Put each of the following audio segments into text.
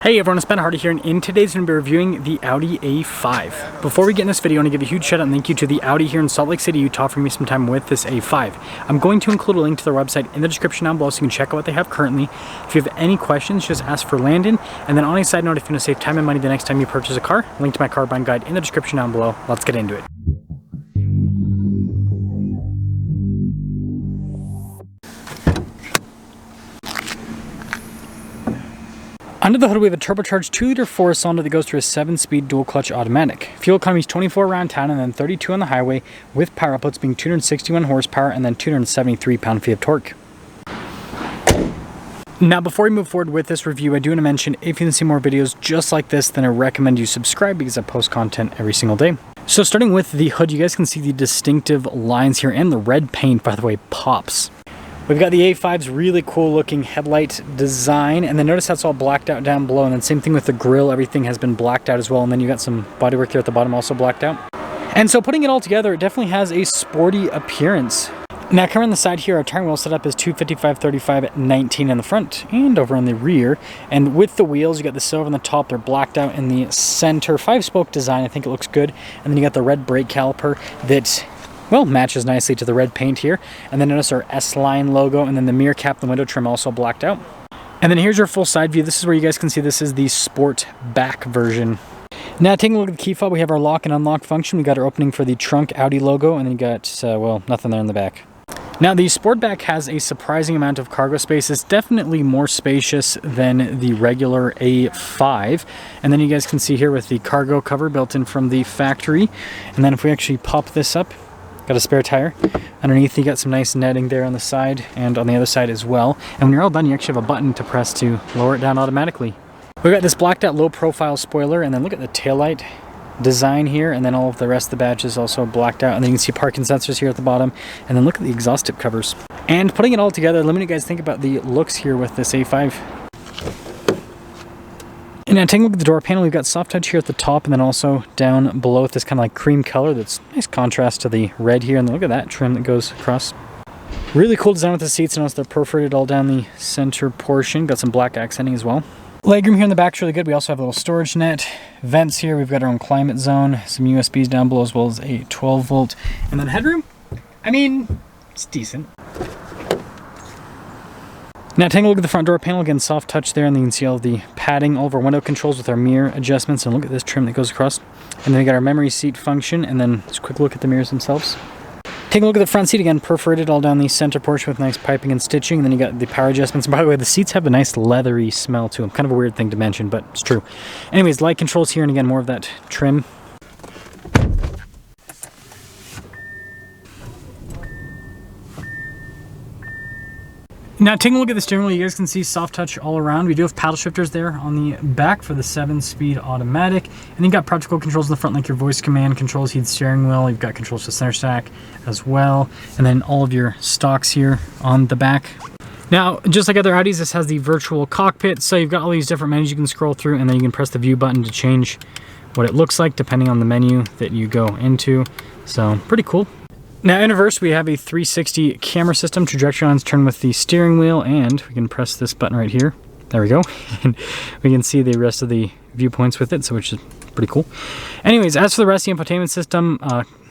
Hey everyone, it's Ben Hardy here, and in today's video, we're reviewing the Audi A5. Before we get in this video, I want to give a huge shout out and thank you to the Audi here in Salt Lake City, Utah for me some time with this A5. I'm going to include a link to their website in the description down below so you can check out what they have currently. If you have any questions, just ask for Landon. And then on a side note, if you want to save time and money the next time you purchase a car, link to my car buying guide in the description down below. Let's get into it. Under the hood, we have a turbocharged 2-liter 4-cylinder that goes through a 7-speed dual-clutch automatic. Fuel economy is 24 around town and then 32 on the highway, with power outputs being 261 horsepower and then 273 pound-feet of torque. Now, before we move forward with this review, I do want to mention, if you want to see more videos just like this, then I recommend you subscribe because I post content every single day. So starting with the hood, you guys can see the distinctive lines here, and the red paint, by the way, pops. We've got the A5's really cool looking headlight design, and then notice how it's all blacked out down below, and then same thing with the grille, everything has been blacked out as well, and then you got some bodywork here at the bottom also blacked out. And so putting it all together, it definitely has a sporty appearance. Now coming on the side here, our tire wheel setup is 255/35/19 in the front and over on the rear, and with the wheels you got the silver on the top, they're blacked out in the center, 5-spoke design, I think it looks good, and then you got the red brake caliper that, well, matches nicely to the red paint here. And then notice our S-Line logo, and then the mirror cap and the window trim also blacked out. And then here's your full side view. This is where you guys can see this is the sport back version. Now taking a look at the key fob, we have our lock and unlock function. We got our opening for the trunk Audi logo, and then you got, well, nothing there in the back. Now the Sportback has a surprising amount of cargo space. It's definitely more spacious than the regular A5. And then you guys can see here with the cargo cover built in from the factory. And then if we actually pop this up, got a spare tire. Underneath you got some nice netting there on the side and on the other side as well. And when you're all done, you actually have a button to press to lower it down automatically. We got this blacked out low profile spoiler, and then look at the taillight design here, and then all of the rest of the badge is also blacked out, and then you can see parking sensors here at the bottom, and then look at the exhaust tip covers. And putting it all together, let me know what you guys think about the looks here with this A5. And now taking a look at the door panel, we've got soft touch here at the top, and then also down below with this kind of like cream color that's nice contrast to the red here, and look at that trim that goes across. Really cool design with the seats, and notice they're perforated all down the center portion, got some black accenting as well. Legroom here in the back is really good. We also have a little storage net, vents here, we've got our own climate zone, some USBs down below as well as a 12 volt, and then headroom, I mean, it's decent. Now taking a look at the front door panel, again soft touch there, and then you can see all the padding, all of our window controls with our mirror adjustments, and look at this trim that goes across. And then we got our memory seat function, and then just a quick look at the mirrors themselves. Taking a look at the front seat, again perforated all down the center portion with nice piping and stitching, and then you got the power adjustments. And by the way, the seats have a nice leathery smell to them, kind of a weird thing to mention, but it's true. Anyways, light controls here, and again more of that trim. Now taking a look at the steering wheel, you guys can see soft touch all around. We do have paddle shifters there on the back for the 7-speed automatic. And then you got practical controls in the front, like your voice command controls, heated steering wheel. You've got controls to center stack as well. And then all of your stocks here on the back. Now, just like other Audis, this has the virtual cockpit. So you've got all these different menus you can scroll through, and then you can press the view button to change what it looks like depending on the menu that you go into. So pretty cool. Now in reverse, we have a 360 camera system. Trajectory lines turn with the steering wheel, and we can press this button right here. There we go. And we can see the rest of the viewpoints with it, so which is pretty cool. Anyways, as for the rest of the infotainment system,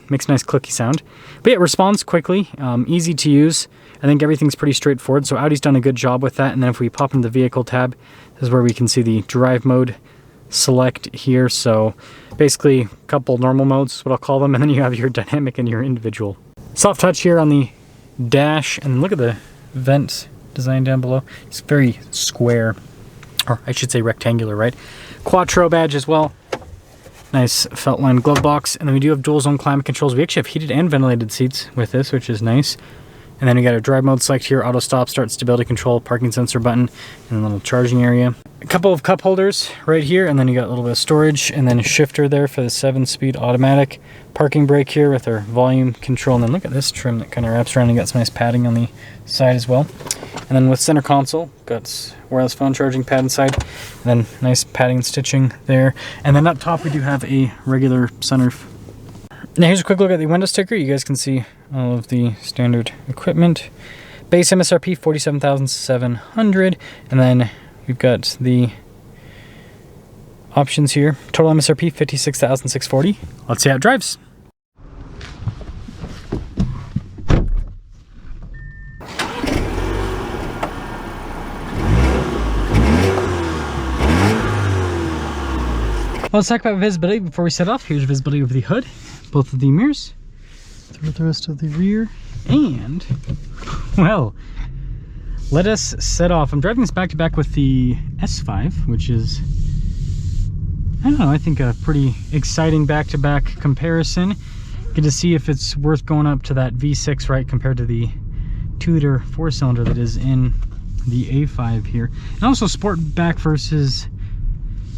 makes a nice clicky sound. But yeah, it responds quickly, easy to use. I think everything's pretty straightforward, so Audi's done a good job with that. And then if we pop into the vehicle tab, this is where we can see the drive mode select here. So basically a couple normal modes is what I'll call them, and then you have your dynamic and your individual. Soft touch here on the dash, and look at the vent design down below. It's very square, or I should say rectangular, right? Quattro badge as well. Nice felt lined glove box, and then we do have dual zone climate controls. We actually have heated and ventilated seats with this, which is nice. And then we got our drive mode select here, auto stop, start stability control, parking sensor button, and a little charging area. A couple of cup holders right here, and then you got a little bit of storage, and then a shifter there for the 7-speed automatic. Parking brake here with our volume control, and then look at this trim that kind of wraps around. You got some nice padding on the side as well. And then with center console, got wireless phone charging pad inside, and then nice padding and stitching there. And then up top we do have a regular sunroof. Now here's a quick look at the window sticker. You guys can see all of the standard equipment. Base MSRP $47,700, and then we've got the Options here. Total MSRP $56,640. Let's see how it drives. Well, let's talk about visibility before we set off. Here's visibility over the hood, both of the mirrors, through the rest of the rear, and, well, let us set off. I'm driving this back to back with the S5, which is, I don't know, I think a pretty exciting back-to-back comparison. Get to see if it's worth going up to that V6, right, compared to the 2-liter 4-cylinder that is in the A5 here. And also Sportback versus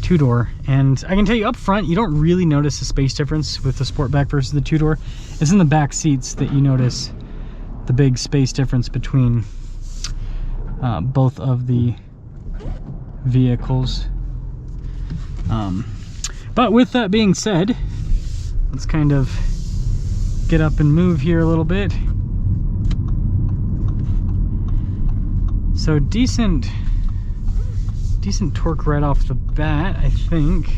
2-door. And I can tell you up front, you don't really notice the space difference with the Sportback versus the 2-door. It's in the back seats that you notice the big space difference between both of the vehicles. But with that being said, let's kind of get up and move here a little bit. So decent torque right off the bat, I think.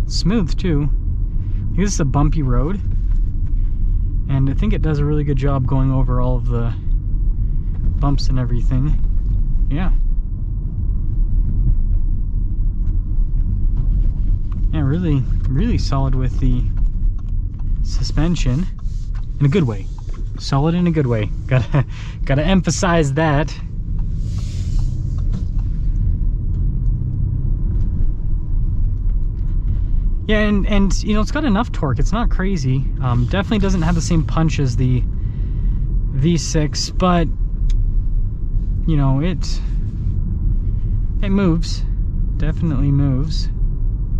Smooth too. This is a bumpy road, and I think it does a really good job going over all of the bumps and everything. Yeah. Yeah, really solid with the suspension in a good way. Solid in a good way. Gotta emphasize that. Yeah, and you know, it's got enough torque. It's not crazy. Definitely doesn't have the same punch as the V6, but you know, it moves. Definitely moves.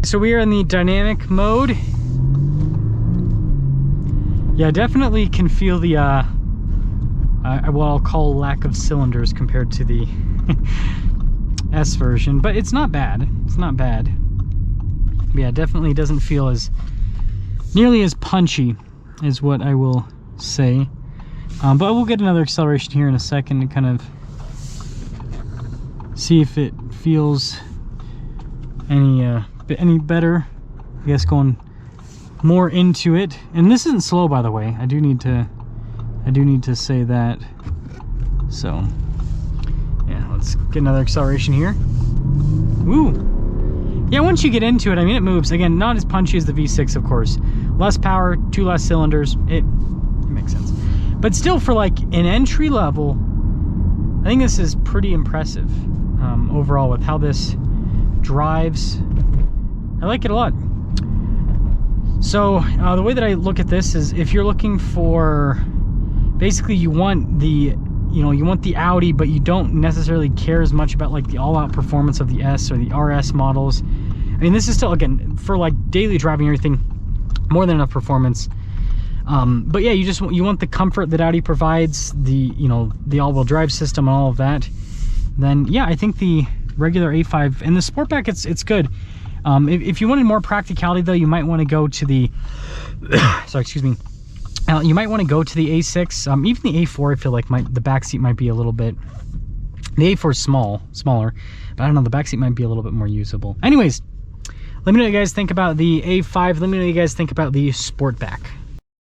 So we are in the dynamic mode. Yeah, definitely can feel the what I'll call lack of cylinders compared to the S version, but it's not bad. It's not bad. But yeah, definitely doesn't feel as nearly as punchy is what I will say. But we'll get another acceleration here in a second to kind of see if it feels any better. I guess going more into it. And this isn't slow, by the way. I do need to say that. So yeah, let's get another acceleration here. Woo! Yeah, once you get into it, I mean, it moves. Again, not as punchy as the V6, of course. Less power, 2 less cylinders. It makes sense. But still, for like an entry level, I think this is pretty impressive overall with how this drives. I like it a lot. So the way that I look at this is, if you're looking for, basically you want the Audi, but you don't necessarily care as much about like the all-out performance of the S or the RS models. I mean, this is still, again, for like daily driving and everything, more than enough performance. But yeah, you want the comfort that Audi provides, the all-wheel drive system and all of that. Then yeah, I think the regular A5 and the Sportback, it's good. If you wanted more practicality though, you might want to go to the sorry, excuse me. You might want to go to the A6. Even the A4, I feel like the back seat might be a little bit. The A4 is smaller, but I don't know. The back seat might be a little bit more usable. Anyways, let me know what you guys think about the A5. Let me know what you guys think about the Sportback.